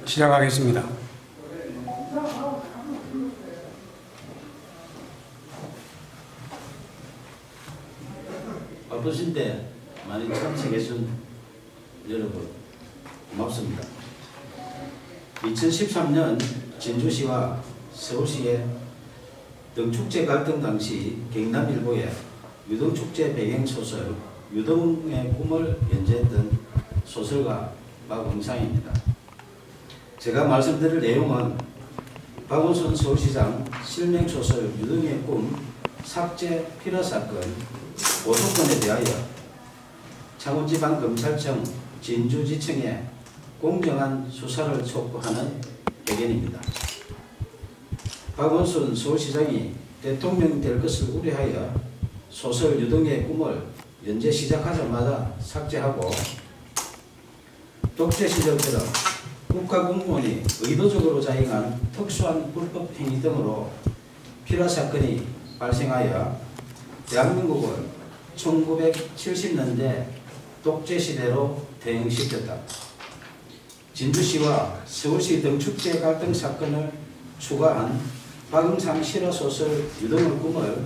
시작하겠습니다. 바쁘신데 많이 참석해준 여러분 고맙습니다. 2013년 진주시와 서울시의 등축제 갈등 당시 경남일보의 유등축제 배경소설 유등의 꿈을 연재했던 소설가 박응상입니다. 제가 말씀드릴 내용은 박원순 서울시장 실명소설 유등의 꿈 삭제 필화사건 고소건에 대하여 창원지방검찰청 진주지청에 공정한 수사를 촉구하는 회견입니다. 박원순 서울시장이 대통령이 될 것을 우려하여 소설 유등의 꿈을 연재 시작하자마자 삭제하고 독재 시절처럼 국가공무원이 의도적으로 자행한 특수한 불법 행위 등으로 필화사건이 발생하여 대한민국을 1970년대 독재시대로 대응시켰다. 진주시와 서울시 등축제 갈등 사건을 추가한 박응상 실화소설 유등의 꿈을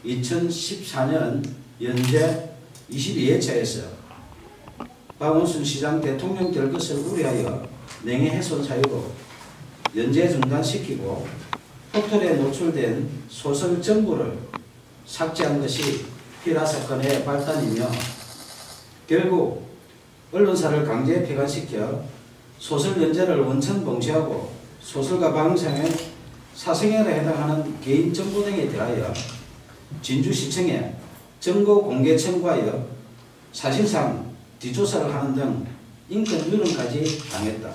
2014년 연재 22회차에서 박원순 시장 대통령 될 것을 우려하여 명예훼손 사유로 연재 중단시키고 포털에 노출된 소설 전부를 삭제한 것이 필화사건의 발단이며 결국 언론사를 강제 폐간시켜 소설 연재를 원천 봉쇄하고 소설가 박응상의 사생활에 해당하는 개인 정보 등에 대하여 진주시청에 정보 공개 청구하여 사실상 뒷조사를 하는 등 인권 유린까지 당했다.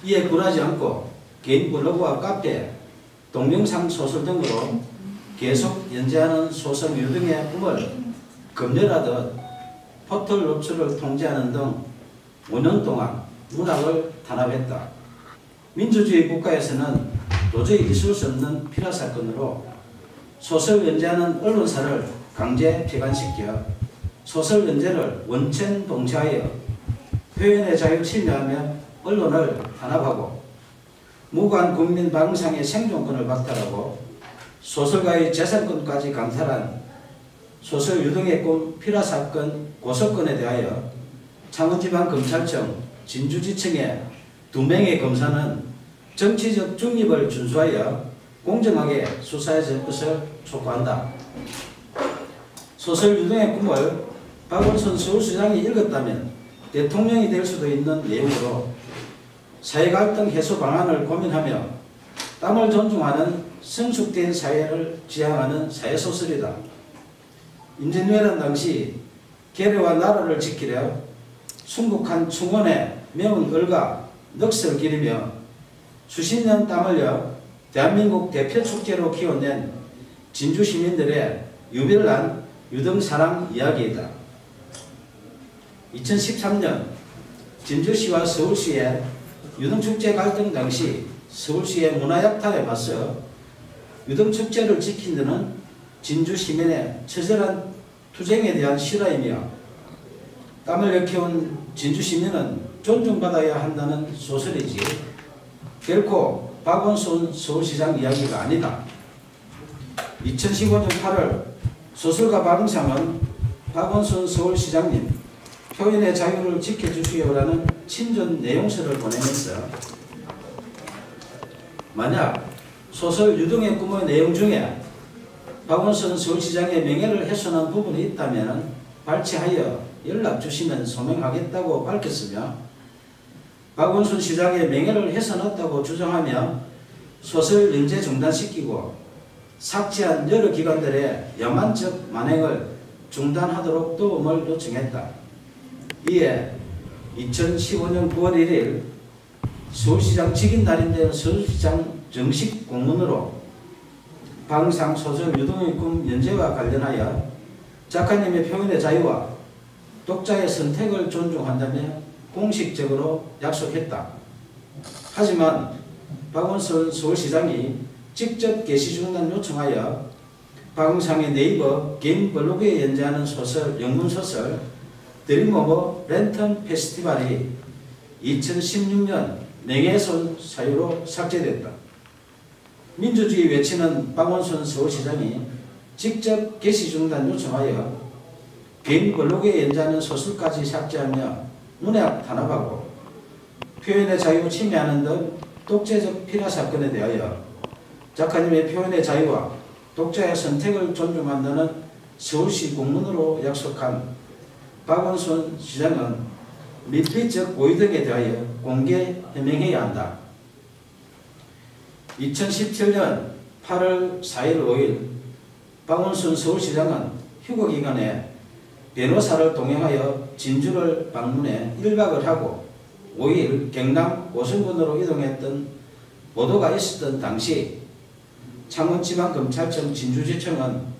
이에 굴하지 않고 개인 블로그와 카페, 동영상 소설 등으로 계속 연재하는 소설 유등의 꿈을 검열하듯 포털 노출을 통제하는 등 5년 동안 문학을 탄압했다. 민주주의 국가에서는 도저히 있을 수 없는 필화사건으로 소설 연재하는 언론사를 강제 폐간시켜 소설 연재를 원천 봉쇄하여 표현의 자유를 침해하며 언론을 탄압하고 무관 국민 박응상의 생존권을 박탈하고 소설가의 재산권까지 강탈한 소설 유등의 꿈 필화사건 고소건에 대하여 창원지방검찰청 진주지청의 2명의 검사는 정치적 중립을 준수하여 공정하게 수사해 줄 것을 촉구한다. 소설 유등의 꿈을 박원순 서울시장이 읽었다면 대통령이 될 수도 있는 내용으로 사회갈등 해소 방안을 고민하며 땀을 존중하는 성숙된 사회를 지향하는 사회소설이다. 임진왜란 당시 계례와 나라를 지키려 순국한 충원에 매운 얼과 넋을 기리며 수십 년 땀 흘려 대한민국 대표 축제로 키워낸 진주 시민들의 유별난 유등사랑 이야기이다. 2013년 진주시와 서울시의 유등축제 갈등 당시 서울시의 문화약탈에 맞서 유등축제를 지킨 데는 진주 시민의 처절한 투쟁에 대한 실화이며 땀을 일깨운 진주 시민은 존중받아야 한다는 소설이지 결코 박원순 서울시장 이야기가 아니다. 2015년 8월 소설가 박응상은 박원순 서울시장님 표현의 자유를 지켜주시오라는 친전 내용서를 보내면서 만약 소설 유등의 꿈의 내용 중에 박원순 서울시장의 명예를 훼손한 부분이 있다면 발췌하여 연락 주시면 소명하겠다고 밝혔으며 박원순 시장의 명예를 훼손했다고 주장하며 소설 연재 중단시키고 삭제한 여러 기관들의 야만적 만행을 중단하도록 도움을 요청했다. 이에 2015년 9월 1일 서울시장 직인 날인데 서울시장 정식 공문으로 박응상 소설 유등의 꿈 연재와 관련하여 작가님의 표현의 자유와 독자의 선택을 존중한다며 공식적으로 약속했다. 하지만 박원순 서울시장이 직접 게시 중단 요청하여 박응상의 네이버 개인 블로그에 연재하는 소설, 영문소설 드림오버 랜턴 페스티벌이 2016년 명예훼손 사유로 삭제됐다. 민주주의 외치는 박원순 서울시장이 직접 게시 중단 요청하여 개인 블로그에 연재하는 소설까지 삭제하며 문학 탄압하고 표현의 자유 침해하는 등 독재적 피라 사건에 대하여 작가님의 표현의 자유와 독자의 선택을 존중한다는 서울시 공문으로 약속한 박원순 시장은 밀폐적 고의 등에 대하여 공개 해명해야 한다. 2017년 8월 4일 5일 박원순 서울시장은 휴거기간에 변호사를 동행하여 진주를 방문해 1박을 하고 5일 경남 고성군으로 이동했던 보도가 있었던 당시 창원지방검찰청 진주지청은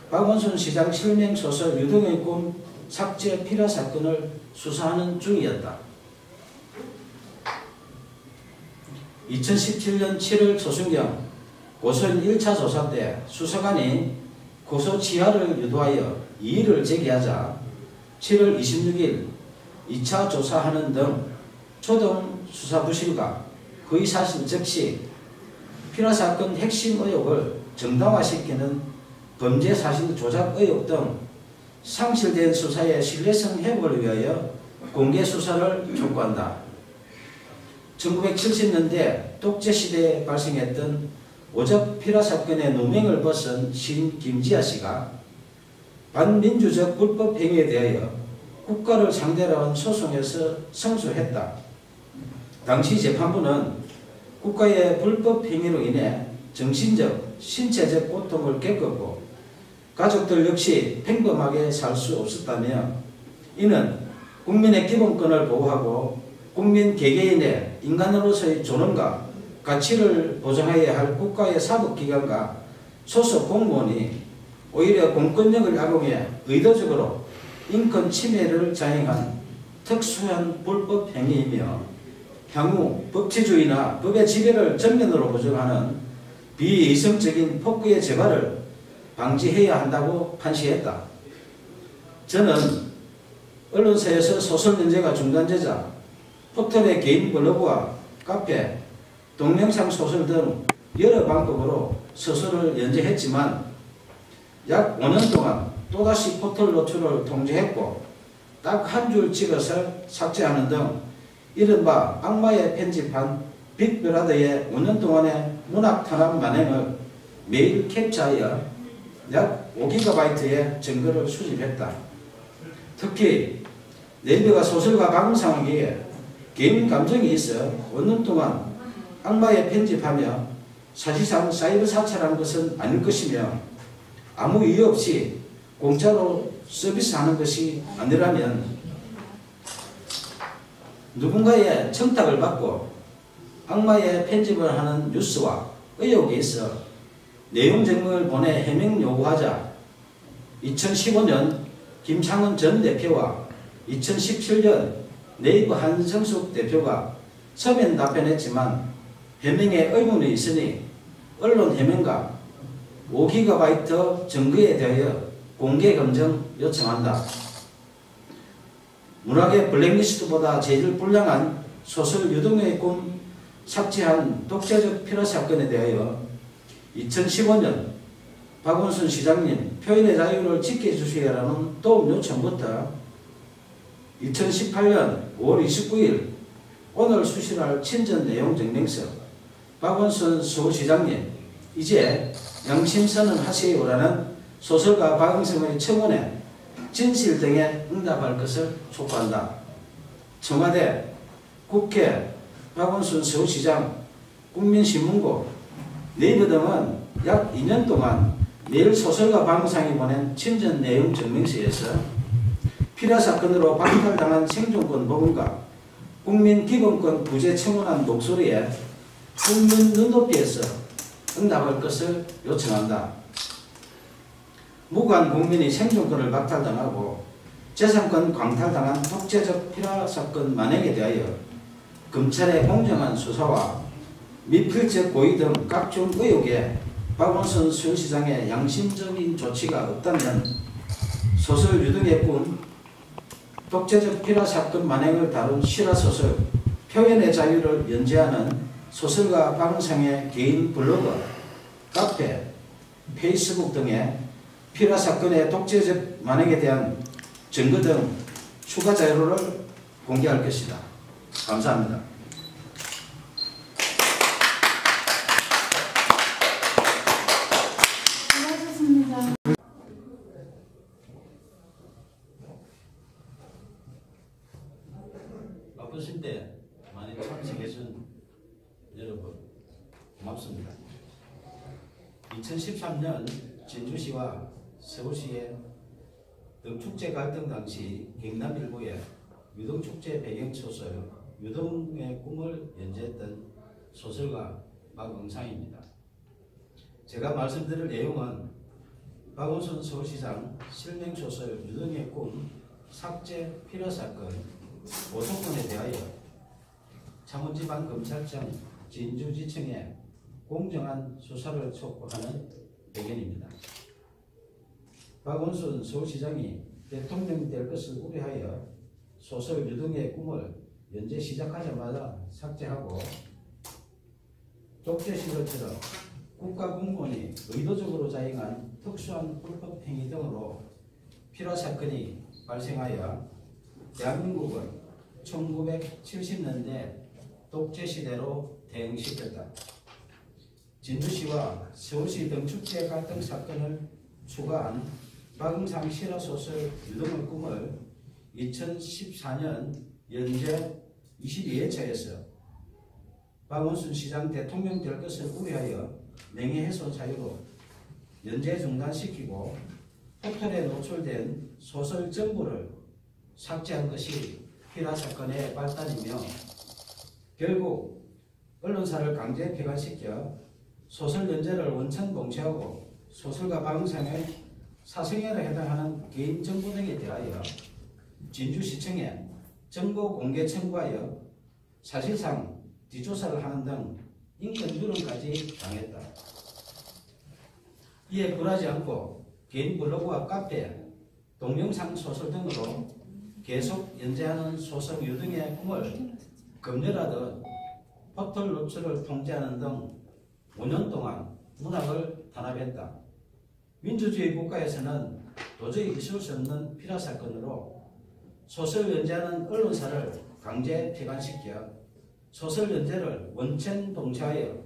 박원순 시장 실명소설 유등의 꿈 삭제 피라 사건을 수사하는 중이었다. 2017년 7월 초순경 고소인 1차 조사 때 수사관이 고소 취하를 유도하여 이의를 제기하자 7월 26일 2차 조사하는 등 초동 수사 부실과 허위사실 적시, 피라사건 핵심 의혹을 정당화시키는 범죄 사실 조작 의혹 등 상실된 수사의 신뢰성 회복을 위하여 공개 수사를 촉구한다. 1970년대 독재시대에 발생했던 오적 피라사건의 누명을 벗은 시인 김지아 씨가 반민주적 불법 행위에 대하여 국가를 상대로 한 소송에서 승소했다. 당시 재판부는 국가의 불법 행위로 인해 정신적, 신체적 고통을 겪었고 가족들 역시 평범하게 살 수 없었다며 이는 국민의 기본권을 보호하고 국민 개개인의 인간으로서의 존엄과 가치를 보장해야 할 국가의 사법기관과 소속 공무원이 오히려 공권력을 악용해 의도적으로 인권 침해를 자행한 특수한 불법 행위이며 향후 법치주의나 법의 지배를 전면으로 부정하는 비이성적인 폭구의 재발을 방지해야 한다고 판시했다. 저는 언론사에서 소설 연재가 중단되자 포털의 개인 블로그와 카페, 동영상 소설 등 여러 방법으로 소설을 연재했지만 약 5년 동안 또다시 포털 노출을 통제했고 딱 한 줄 찍어서 삭제하는 등 이른바 악마의 편집한 빅브라더의 5년 동안의 문학 탄압 만행을 매일 캡처하여 약 5GB의 증거를 수집했다. 특히 네이버가 소설가 방송하기에 개인 감정이 있어 5년 동안 악마의 편집하며 사실상 사이버 사찰한 것은 아닐 것이며 아무 이유 없이 공짜로 서비스하는 것이 아니라면 누군가의 청탁을 받고 악마의 편집을 하는 뉴스와 의혹이 있어 내용 증명을 보내 해명 요구하자 2015년 김창원 전 대표와 2017년 네이버 한성숙 대표가 서면 답변했지만 해명에 의문이 있으니 언론 해명과 5GB 증거에 대하여 공개 검증 요청한다. 문학의 블랙리스트보다 재질 불량한 소설 유등의 꿈 삭제한 독재적 피라 사건에 대하여 2015년 박원순 시장님 표현의 자유를 지켜주시라는 도움 요청부터 2018년 5월 29일 오늘 수실할 친전 내용 증명서 박원순 서울시장님 이제 양심선언 하세요라는 소설가 박응성의 청원에 진실 등에 응답할 것을 촉구한다. 청와대, 국회, 박원순 서울시장, 국민신문고, 네이버 등은 약 2년 동안 매일 소설가 박응성이 보낸 친전 내용 증명서에서 피라 사건으로 박탈당한 생존권 보건과 국민 기본권 부재 청원한 목소리에 국민 눈높이에서 응답할 것을 요청한다. 무관 국민이 생존권을 박탈당하고 재산권 광탈당한 독재적 피라 사건 만행에 대하여 검찰의 공정한 수사와 미필적 고의 등 각종 의혹에 박원순 서울시장의 양심적인 조치가 없다면 소설 유등의 꿈 독재적 피라 사건 만행을 다룬 실화소설 표현의 자유를 연재하는 소설가 박은상의 개인 블로그, 카페, 페이스북 등에 피라 사건의 독재적 만행에 대한 증거 등 추가 자료를 공개할 것이다. 감사합니다. 수고하셨습니다. 바쁘실 때 많이 참석해준 여러분 고맙습니다. 2013년 진주시와 서울시의 등축제 갈등 당시 경남일보의 유등축제 배경소설 유등의 꿈을 연재했던 소설가 박은상입니다. 제가 말씀드릴 내용은 박원순 서울시장 실명소설 유등의 꿈 삭제 필요사건 고소건에 대하여 창원지방검찰청 진주지청에 공정한 수사를 촉구하는 배경입니다. 박원순 서울시장이 대통령이 될 것을 우려하여 소설 유등의 꿈을 연재 시작하자마자 삭제하고 독재 시절처럼 국가공무원이 의도적으로 자행한 특수한 불법 행위 등으로 필화 사건이 발생하여 대한민국을 1970년대 독재 시대로 대응시켰다. 진주시와 서울시 등축제 갈등 사건을 추가한 박은상 실화소설 유등의 꿈을 2014년 연재 22회차에서 박원순 시장 대통령 될 것을 우려하여 명예훼손 사유로 연재 중단시키고 포털에 노출된 소설 전부를 삭제한 것이 필화 사건의 발단이며 결국 언론사를 강제 폐간시켜 소설 연재를 원천 봉쇄하고 소설가 박은상의 사생활에 해당하는 개인 정보 등에 대하여 진주시청에 정보 공개 청구하여 사실상 뒷조사를 하는 등 인권 유린까지 당했다. 이에 굴하지 않고 개인 블로그와 카페, 동영상 소설 등으로 계속 연재하는 소설 유등의 꿈을 검열하듯 포털 노출을 통제하는 등 5년 동안 문학을 탄압했다. 민주주의 국가에서는 도저히 있을 수 없는 필화 사건으로 소설 연재하는 언론사를 강제 폐간시켜 소설 연재를 원천 봉쇄하여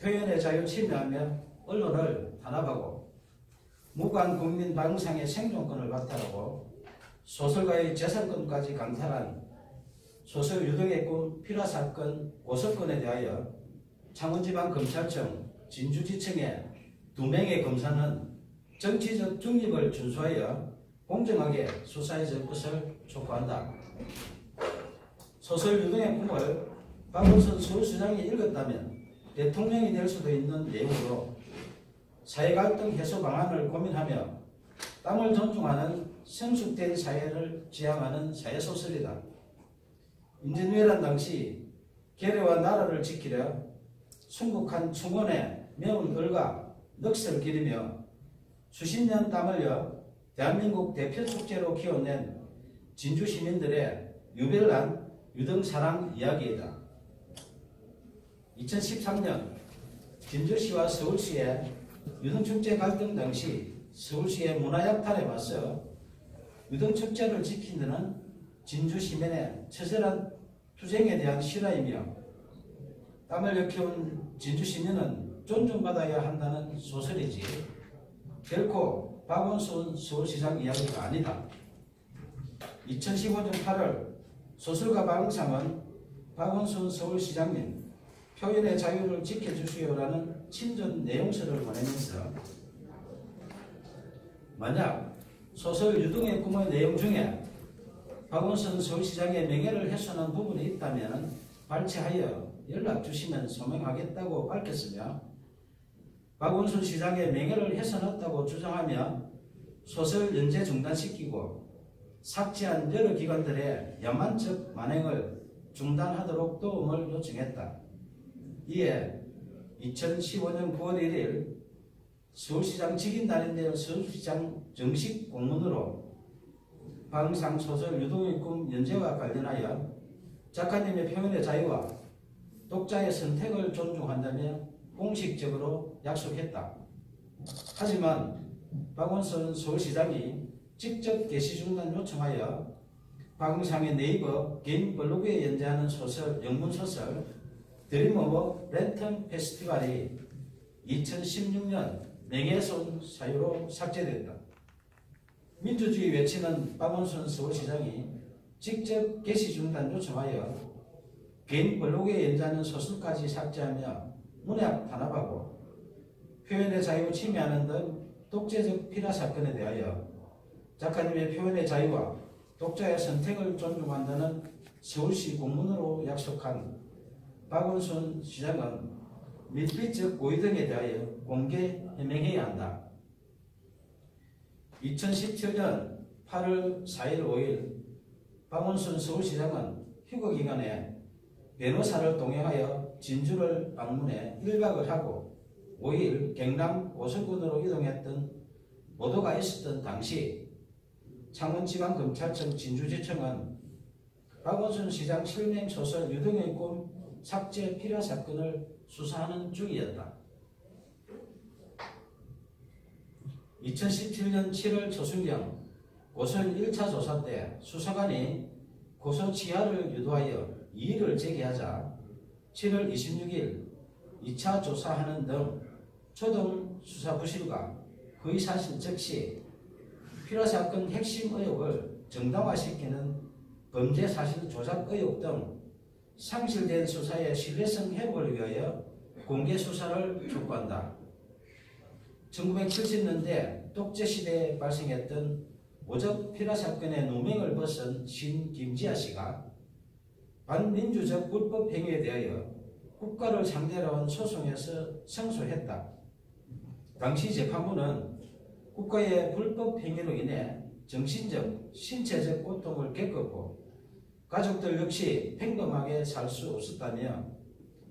표현의 자유 침해하며 언론을 탄압하고 무관 국민 박은상의 생존권을 박탈하고 소설가의 재산권까지 강탈한 소설 유등의 꿈 필화 사건 고소건에 대하여 창원지방검찰청 진주지청의 2명의 검사는 정치적 중립을 준수하여 공정하게 수사해 줄 것을 촉구한다. 소설 유등의 꿈을 박원순 서울시장이 읽었다면 대통령이 될 수도 있는 내용으로 사회갈등 해소 방안을 고민하며 땀을 존중하는 성숙된 사회를 지향하는 사회소설이다. 임진왜란 당시 계례와 나라를 지키려 순국한 충원에 매운 얼과 넋을 기리며 수십 년 땀 흘려 대한민국 대표 축제로 키워낸 진주 시민들의 유별난 유등사랑 이야기이다. 2013년 진주시와 서울시의 유등축제 갈등 당시 서울시의 문화약탈에 맞서 유등축제를 지키는 진주 시민의 처절한 투쟁에 대한 실화이며 땀을 흘려 진주 시민은 존중받아야 한다는 소설이지 결코 박원순 서울시장 이야기가 아니다. 2015년 8월 소설가 박은상은 박원순 서울시장님 표현의 자유를 지켜주시오라는 친전 내용서를 보내면서 만약 소설 유등의 꿈의 내용 중에 박원순 서울시장의 명예를 훼손한 부분이 있다면 발췌하여 연락 주시면 소명하겠다고 밝혔으며 박원순 시장의 명예를 훼손했다고 주장하며 소설 연재 중단시키고 삭제한 여러 기관들의 야만적 만행을 중단하도록 도움을 요청했다. 이에 2015년 9월 1일 서울시장 직인단인데요. 서울시장 정식 공문으로 방상 소설 유동의 꿈 연재와 관련하여 작가님의 표현의 자유와 독자의 선택을 존중한다며 공식적으로 약속했다. 하지만 박원순 서울시장이 직접 게시 중단 요청하여 방상의 네이버 개인 블로그에 연재하는 소설, 영문소설 드림 오브 랜턴 페스티벌이 2016년 명예훼손 사유로 삭제됐다. 민주주의 외치는 박원순 서울시장이 직접 게시 중단 요청하여 개인 블로그에 연재하는 소설까지 삭제하며 문학 탄압하고 표현의 자유 침해하는 등 독재적 피라 사건에 대하여 작가님의 표현의 자유와 독자의 선택을 존중한다는 서울시 공문으로 약속한 박원순 시장은 밀비적 고의 등에 대하여 공개 해명해야 한다. 2017년 8월 4일 5일 박원순 서울시장은 휴거기간에 변호사를 동행하여 진주를 방문해 1박을 하고 5일 경남 오설군으로 이동했던 보도가 있었던 당시 창원지방검찰청 진주지청은 박원순 시장 실명 소설 유동의 꿈 삭제 필요 사건을 수사하는 중이었다. 2017년 7월 초순경 고소인 1차 조사 때 수사관이 고소 취하를 유도하여 이의를 제기하자 7월 26일 2차 조사하는 등 초동 수사 부실과 거의 사실 즉시 필요사건 핵심 의혹을 정당화시키는 범죄 사실 조작 의혹 등 상실된 수사의 신뢰성 회복을 위하여 공개 수사를 촉구한다. 1970년대 독재시대에 발생했던 오적 필요사건의 누명을 벗은 신 김지아 씨가 반민주적 불법 행위에 대하여 국가를 상대로 한 소송에서胜訴했다. 당시 재판부는 국가의 불법 행위로 인해 정신적, 신체적 고통을 겪었고 가족들 역시 평범하게 살 수 없었다며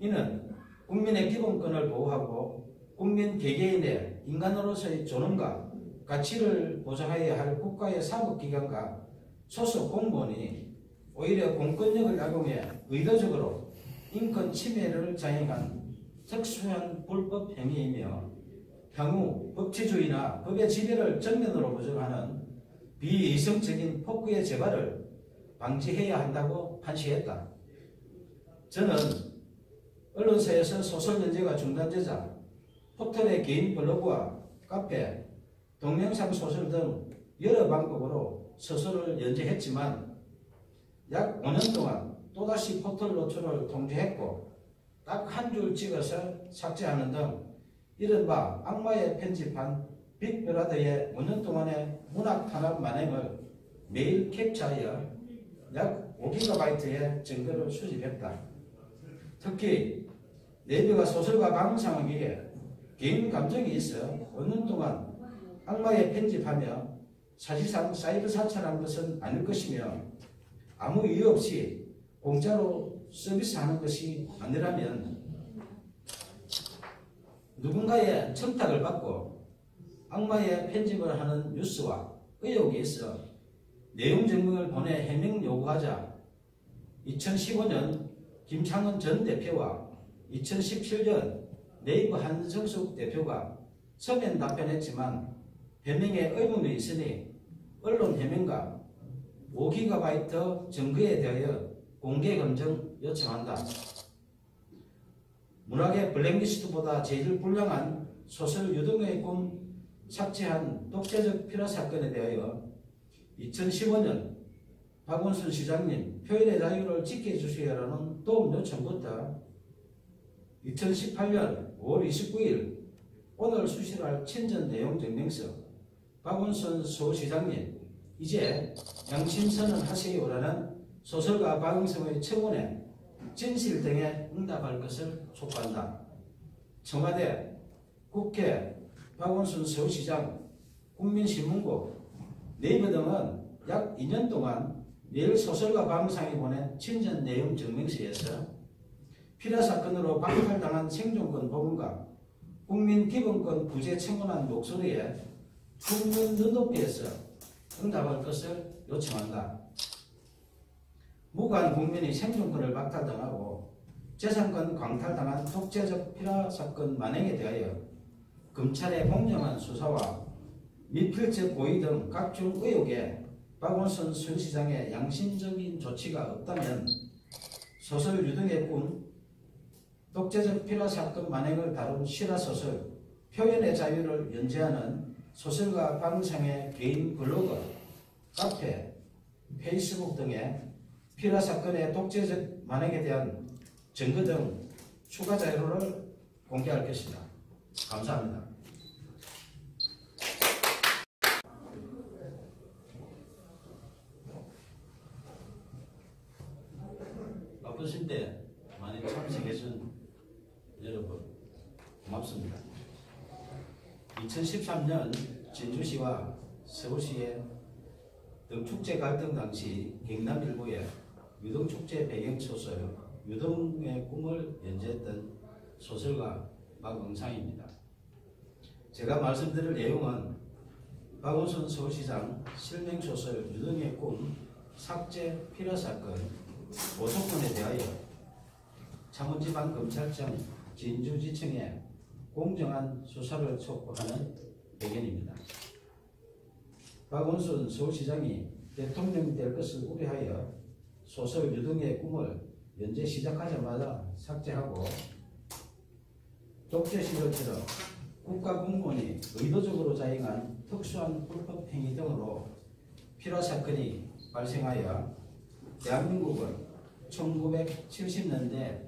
이는 국민의 기본권을 보호하고 국민 개개인의 인간으로서의 존엄과 가치를 보장해야 할 국가의 사법기관과 소속 공무원이 오히려 공권력을 악용해 의도적으로 인권 침해를 자행한 특수한 불법 행위이며 향후 법치주의나 법의 지배를 정면으로 부정하는 비이성적인 폭구의 재발을 방지해야 한다고 판시했다. 저는 언론사에서 소설 연재가 중단되자 포털의 개인 블로그와 카페, 동영상 소설 등 여러 방법으로 소설을 연재했지만 약 5년 동안 또다시 포털 노출을 통제했고 딱 한 줄 찍어서 삭제하는 등 이른바 악마의 편집한 빅브라더의 5년 동안의 문학 탄압 만행을 매일 캡처하여 약 5GB의 증거를 수집했다. 특히 네이버가 소설가 방상하기에 개인 감정이 있어 5년 동안 악마의 편집하며 사실상 사이버 사찰한 것은 아닐 것이며 아무 이유 없이 공짜로 서비스하는 것이 아니라면 누군가의 청탁을 받고 악마의 편집을 하는 뉴스와 의혹이 있어 내용 증명을 보내 해명 요구하자 2015년 김창원 전 대표와 2017년 네이버 한성숙 대표가 서면 답변했지만 해명에 의문이 있으니 언론 해명과 5GB 증거에 대하여 공개 검증 요청한다. 문학의 블랙리스트보다 제일 불량한 소설 유동의 꿈 삭제한 독재적 필요 사건에 대하여 2015년 박원순 시장님 표현의 자유를 지켜주시라는 도움 요청부터 2018년 5월 29일 오늘 수시할 친전 내용 증명서 박원순 서울시장님 이제 양심선언 하세요라는 소설가 박응성의 청원에 진실 등에 응답할 것을 촉구한다. 청와대, 국회, 박원순 서울시장, 국민신문고, 네이버 등은 약 2년 동안 매일 소설가 박응상이 보낸 친전 내용 증명서에서 필요사건으로 박탈당한 생존권 보건과 국민 기본권 부재 청원한 목소리에 국민 눈높이에서 응답할 것을 요청한다. 무고한 국민이 생존권을 박탈당하고 재산권 광탈당한 독재적 피라 사건 만행에 대하여 검찰의 공정한 수사와 미필적 고의 등 각종 의혹에 박원순 서울시장의 양심적인 조치가 없다면 소설 유등의 꿈, 독재적 피라 사건 만행을 다룬 실화소설 표현의 자유를 연재하는 소설가 박은상의 개인 블로그, 카페, 페이스북 등의 피라 사건의 독재적 만행에 대한 증거 등 추가 자료를 공개할 것이다. 감사합니다. 바쁘실 때 많이 참석해준 여러분 고맙습니다. 2013년 진주시와 서울시의 등축제 갈등 당시 경남일보의 유등축제 배경소설 유등의 꿈을 연재했던 소설가 박응상입니다. 제가 말씀드릴 내용은 박원순 서울시장 실명소설 유등의 꿈 삭제 필요사건 보도권에 대하여 창원지방검찰청 진주지청에 공정한 수사를 촉구하는 배경입니다. 박원순 서울시장이 대통령이 될 것을 우려하여 소설 유등의 꿈을 연재 시작하자마자 삭제하고 독재 시절처럼 국가공무원이 의도적으로 자행한 특수한 불법 행위 등으로 피라 사건이 발생하여 대한민국을 1970년대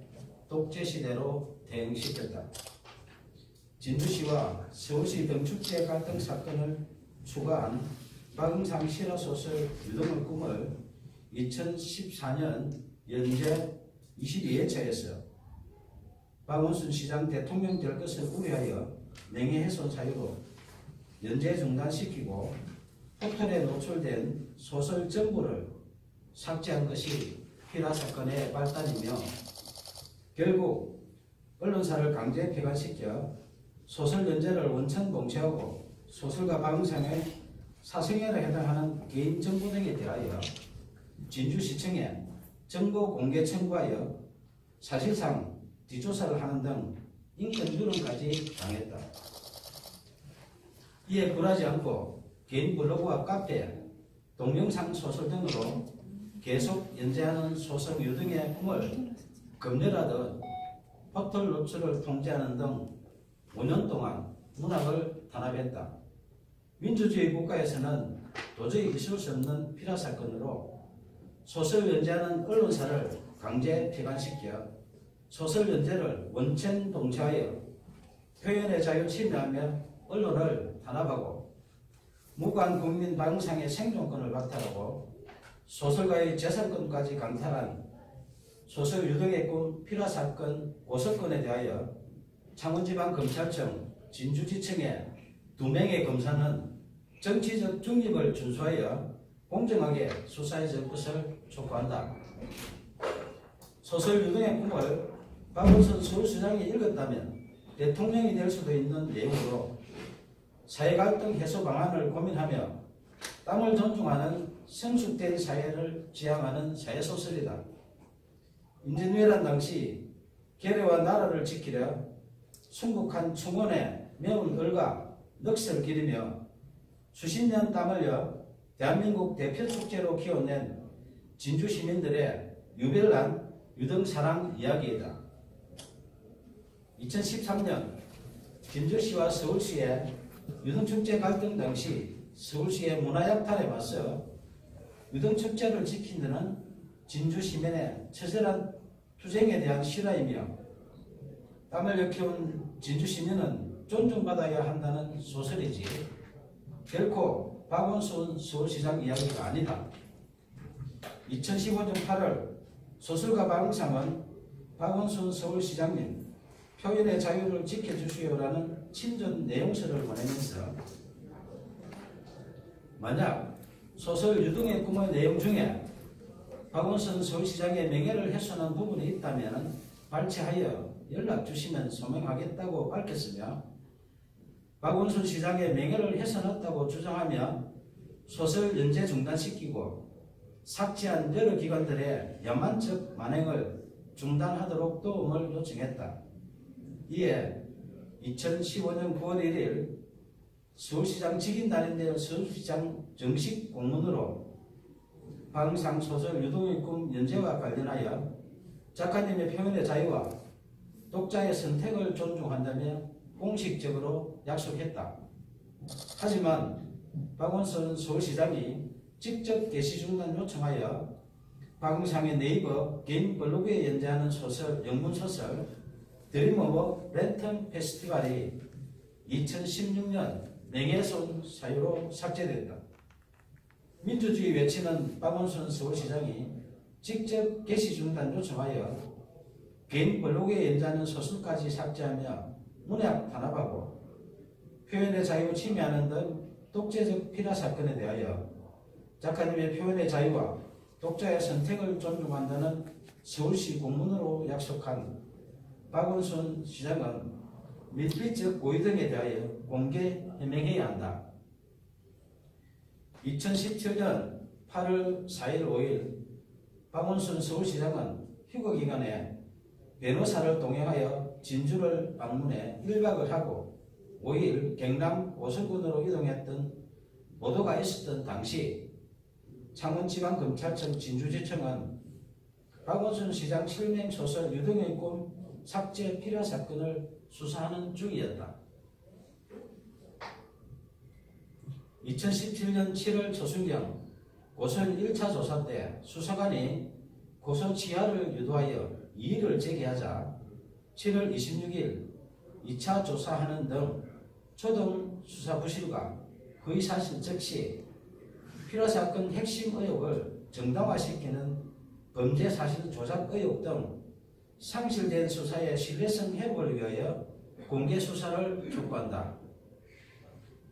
독재 시대로 대응시켰다. 진주시와 서울시 등축제 갈등 사건을 추가한 박응상 실화소설 유등의 꿈을 2014년 연재 22회차에서 박원순 시장 대통령 될 것을 우려하여 명예훼손 사유로 연재 중단시키고 포털에 노출된 소설 전부를 삭제한 것이 피라 사건의 발단이며 결국 언론사를 강제 폐간시켜 소설 연재를 원천 봉쇄하고 소설가 박응상의 사생활에 해당하는 개인 정보 등에 대하여 진주시청에 정보 공개 청구하여 사실상 뒷조사를 하는 등 인권 유린까지 당했다. 이에 굴하지 않고 개인 블로그와 카페, 동영상 소설 등으로 계속 연재하는 소설 유등의 꿈을 검열하듯 포털 노출을 통제하는 등 5년 동안 문학을 탄압했다. 민주주의 국가에서는 도저히 있을 수 없는 피라 사건으로 소설 연재하는 언론사를 강제 폐간시켜 소설 연재를 원천 봉쇄하여 표현의 자유 침해하며 언론을 탄압하고 무고한 국민 박응상의 생존권을 박탈하고 소설가의 재산권까지 강탈한 소설 유등의 꿈 피라 사건 고소건에 대하여 창원지방검찰청 진주지청의 2명의 검사는 정치적 중립을 준수하여 공정하게 수사해 줄 것을 촉구한다. 소설 유등의 꿈을 박원순 서울시장이 읽었다면 대통령이 될 수도 있는 내용으로 사회갈등 해소 방안을 고민하며 땀을 존중하는 성숙된 사회를 지향하는 사회소설이다. 임진왜란 당시 계례와 나라를 지키려 순국한 충원에 매운 얼과 넋을 기리며 수십 년 땀 흘려 대한민국 대표 축제로 키워낸 진주 시민들의 유별난 유등사랑 이야기이다. 2013년 진주시와 서울시의 유등축제 갈등 당시 서울시의 문화약탈에 맞서 유등축제를 지킨 데는 진주 시민의 처절한 투쟁에 대한 실화이며 땀을 흘려 키운 진주 시민은 존중받아야 한다는 소설이지 결코 박원순 서울시장 이야기가 아니다. 2015년 8월 소설가 박응상은 박원순 서울시장님 표현의 자유를 지켜주시오라는 친전 내용서를 보내면서 만약 소설 유등의 꿈의 내용 중에 박원순 서울시장의 명예를 훼손한 부분이 있다면 발췌하여 연락주시면 소명하겠다고 밝혔으며 박원순 시장의 명예를 훼손했다고 주장하며 소설 연재 중단시키고 삭제한 여러 기관들의 야만적 만행을 중단하도록 도움을 요청했다. 이에 2015년 9월 1일 서울시장 직인단인데 서울시장 정식 공문으로 박응상 소설 유동의 꿈 연재와 관련하여 작가님의 표현의 자유와 독자의 선택을 존중한다며 공식적으로 약속했다. 하지만 박원순 서울시장이 직접 게시 중단 요청하여 박응상의 네이버 개인 블로그에 연재하는 소설, 영문소설 드림 오브 랜턴 페스티벌이 2016년 명예훼손 사유로 삭제됐다. 민주주의 외치는 박원순 서울시장이 직접 게시 중단 요청하여 개인 블로그에 연재하는 소설까지 삭제하며 문학 탄압하고 표현의 자유 침해하는 등 독재적 피라 사건에 대하여 작가님의 표현의 자유와 독자의 선택을 존중한다는 서울시 공문으로 약속한 박원순 시장은 밀필적 고의 등에 대하여 공개 해명해야 한다. 2017년 8월 4일 5일 박원순 서울시장은 휴거기간에 변호사를 동행하여 진주를 방문해 1박을 하고 5일 경남 오설군으로 이동했던 보도가 있었던 당시 창원지방검찰청 진주지청은 박원순 시장 실명 소설 유동의 꿈 삭제 필요 사건을 수사하는 중이었다. 2017년 7월 초순경 고소인 1차 조사 때 수사관이 고소 취하를 유도하여 이의를 제기하자 7월 26일 2차 조사하는 등 초동 수사 부실과 거의 사실 즉시 필요사건 핵심 의혹을 정당화시키는 범죄 사실 조작 의혹 등 상실된 수사의 신뢰성 회복을 위하여 공개 수사를 촉구한다.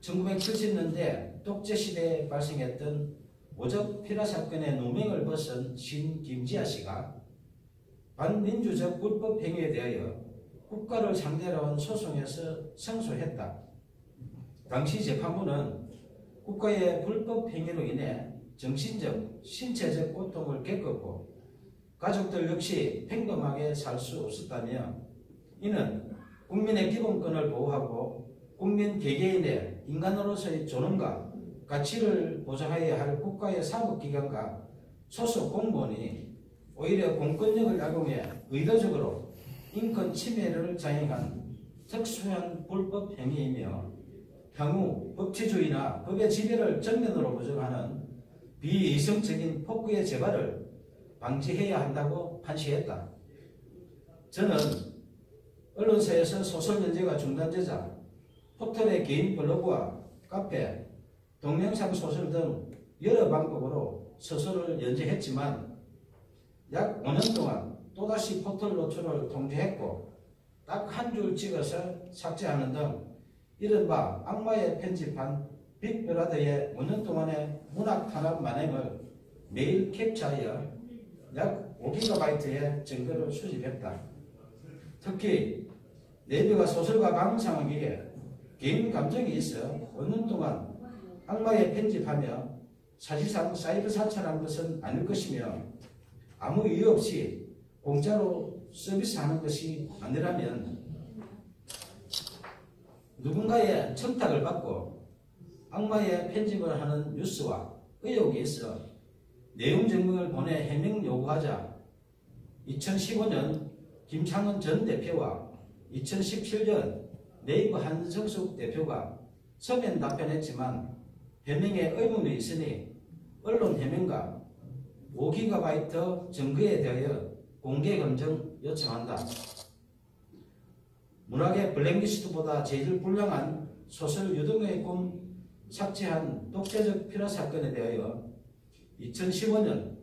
1970년대 독재시대에 발생했던 오적 필요사건의 누명을 벗은 신 김지아 씨가 반민주적 불법 행위에 대하여 국가를 상대로 한 소송에서胜소했다. 당시 재판부는 국가의 불법 행위로 인해 정신적, 신체적 고통을 겪었고 가족들 역시 평범하게 살 수 없었다며 이는 국민의 기본권을 보호하고 국민 개개인의 인간으로서의 존엄과 가치를 보장해야 할 국가의 사법기관과 소속 공무원이 오히려 공권력을 악용해 의도적으로 인권 침해를 자행한 특수한 불법 행위이며 향후 법치주의나 법의 지배를 정면으로 부정하는 비이성적인 폭구의 재발을 방지해야 한다고 판시했다. 저는 언론사에서 소설 연재가 중단되자 포털의 개인 블로그와 카페, 동영상 소설 등 여러 방법으로 소설을 연재했지만 약 5년 동안 또다시 포털 노출을 통제했고 딱 한 줄 찍어서 삭제하는 등 이른바 악마의 편집한 빅브라더의 5년 동안의 문학 탄압 만행을 매일 캡처하여 약 5GB의 증거를 수집했다. 특히 내비가 소설가 박응상에게 개인 감정이 있어 5년 동안 악마의 편집하며 사실상 사이버 사찰한 것은 아닐 것이며 아무 이유 없이 공짜로 서비스하는 것이 아니라면 누군가의 청탁을 받고 악마의 편집을 하는 뉴스와 의혹이 있어 내용 증명을 보내 해명 요구하자 2015년 김창원 전 대표와 2017년 네이버 한성숙 대표가 서면 답변했지만 해명에 의문이 있으니 언론 해명과 5GB 증거에 대하여 공개 검증 요청한다. 문학의 블랙리스트보다 제일 불량한 소설 유동의 꿈 삭제한 독재적 필요 사건에 대하여 2015년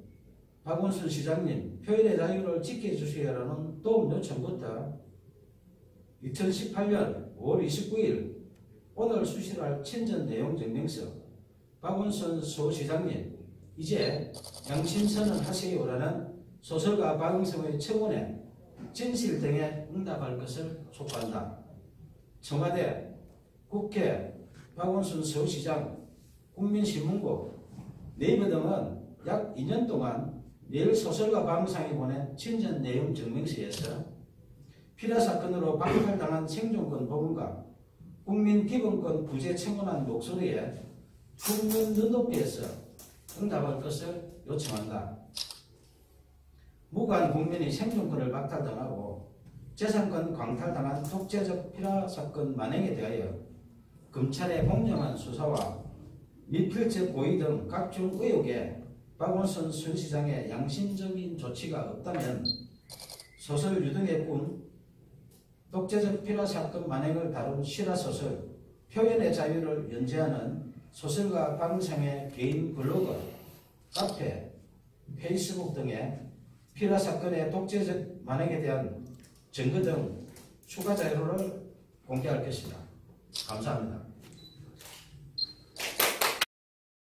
박원순 시장님 표현의 자유를 지켜주시라는 도움 요청부터 2018년 5월 29일 오늘 수시할 친전 내용 증명서 박원순 서울시장님 이제 양심선언 하세요라는 소설가 박응성의 청원에 진실 등에 응답할 것을 촉구한다. 청와대, 국회, 박원순 서울시장 국민신문고, 네이버 등은 약 2년 동안 매일 소설가 박무상이 보낸 친전 내용 증명서에서 피라 사건으로 박탈당한 생존권 부분과 국민 기본권 부재 청원한 목소리에 국민 눈높이에서 응답할 것을 요청한다. 무관 국민이 생존권을 박탈당하고 재산권 광탈당한 독재적 피라 사건 만행에 대하여 검찰의 공정한 수사와 미필적 고의 등 각종 의혹에 박원순 수시장의 양심적인 조치가 없다면 소설 유등의 꿈, 독재적 피라 사건 만행을 다룬 실화소설 표현의 자유를 연재하는 소설가 박무상의 개인 블로그, 카페, 페이스북 등의 피라 사건의 독재적 만행에 대한 증거 등 추가 자료를 공개할 것이다. 감사합니다.